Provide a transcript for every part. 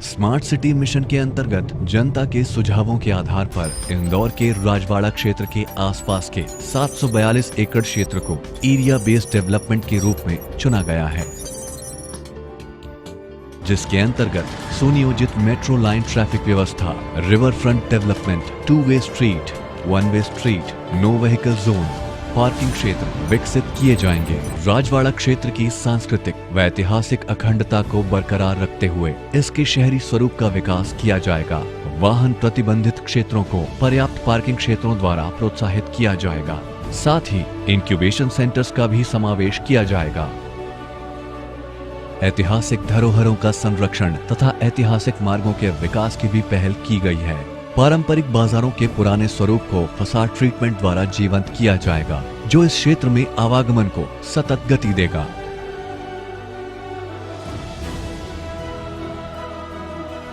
Smart city mission के अंतर्गत जनता के सुझावों के आधार पर इंदौर के राजवाड़ा क्षेत्र के आसपास के 742 एकड़ क्षेत्र को एरिया बेस्ड डेवलपमेंट के रूप में चुना गया है, जिसके अंतर्गत सुनियोजित मेट्रो लाइन ट्रैफिक व्यवस्था, रिवर फ्रंट डेवलपमेंट, 2-वे स्ट्रीट, 1-वे street, no vehicle zone, parking क्षेत्र विकसित किए जाएंगे। राजवाड़ा क्षेत्र की सांस्कृतिक व ऐतिहासिक अखंडता को बरकरार रखते हुए इसके शहरी स्वरूप का विकास किया जाएगा। वाहन प्रतिबंधित क्षेत्रों को पर्याप्त पार्किंग क्षेत्रों द्वारा प्रोत्साहित किया जाएगा। साथ ही इंक्यूबेशन सेंटर्स का भी समावेश किया जाएगा। ऐतिहासिक धरोहरों का संरक्षण तथा ऐतिहासिक मार्गों के विकास की भी पहल की गई है। पारंपरिक बाजारों के पुराने स्वरूप को फसाड ट्रीटमेंट द्वारा जीवंत किया जाएगा, जो इस क्षेत्र में आवागमन को सतत गति देगा।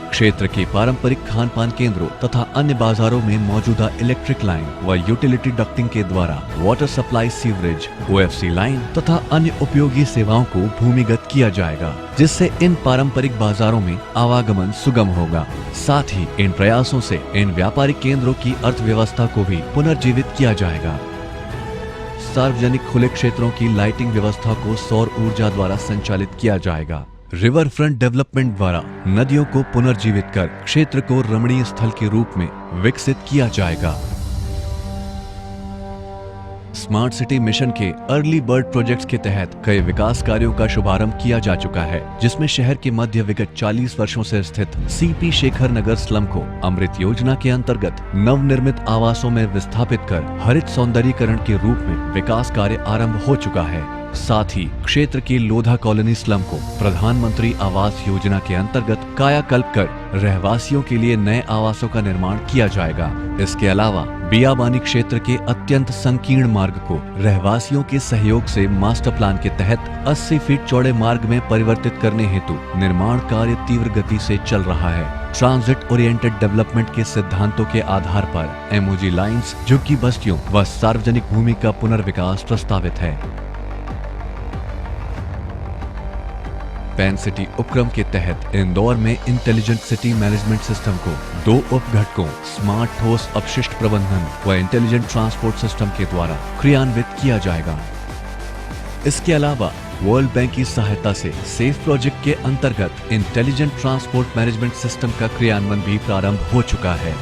क्षेत्र के पारंपरिक खान पान केंद्रों तथा अन्य बाजारों में मौजूदा इलेक्ट्रिक लाइन व यूटिलिटी डक्टिंग के द्वारा water supply, sewerage, OFC line तथा अन्य उपयोगी सेवाओं को भूमिगत किया जाएगा, जिससे इन पारंपरिक बाजारों में आवागमन सुगम होगा। साथ ही इन प्रयासों से इन व्यापारिक केंद्रों की अर्थव्यवस्था को भी पुनर्जीवित किया जाएगा। सार्वजनिक खुले क्षेत्रों की लाइटिंग व्यवस्था को सौर ऊर्जा द्वारा संचालित किया जाएगा। रिवर फ्रंट डेवलपमेंट द्वारा नदियों को पुनर्जीवित कर क्षेत्र को रमणीय स्थल के रूप में विकसित किया जाएगा। स्मार्ट सिटी मिशन के अर्ली बर्ड प्रोजेक्ट्स के तहत कई विकास कार्यों का शुभारंभ किया जा चुका है, जिसमें शहर के मध्य विगत 40 वर्षों से स्थित CP शेखर नगर स्लम को अमृत योजना के अंतर्गत नवनिर्मित आवासों में विस्थापित कर हरित सौंदर्यीकरण के रूप में विकास कार्य आरंभ हो चुका है। साथ ही क्षेत्र की लोधा कॉलोनी स्लम को प्रधानमंत्री आवास योजना के अंतर्गत कायाकल्प कर रहवासियों के लिए नए आवासों का निर्माण किया जाएगा। इसके अलावा बियाबानी क्षेत्र के अत्यंत संकीर्ण मार्ग को रहवासियों के सहयोग से मास्टर प्लान के तहत 80 फीट चौड़े मार्ग में परिवर्तित करने हेतु निर्माण कार्य तीव्र गति से चल रहा है। ट्रांजिट ओरिएंटेड डेवलपमेंट के सिद्धांतों के आधार पर MOG लाइन्स, झुग्गी बस्तियों व सार्वजनिक भूमि का पुनर्विकास प्रस्तावित है। पैन सिटी उपक्रम के तहत इंदौर में इंटेलिजेंट सिटी मैनेजमेंट सिस्टम को 2 उपघटकों स्मार्ट ठोस अपशिष्ट प्रबंधन व इंटेलिजेंट ट्रांसपोर्ट सिस्टम के द्वारा क्रियान्वित किया जाएगा। इसके अलावा वर्ल्ड बैंक की सहायता से सेफ प्रोजेक्ट के अंतर्गत इंटेलिजेंट ट्रांसपोर्ट मैनेजमेंट सिस्टम का क्रियान्वयन भी प्रारंभ हो चुका है।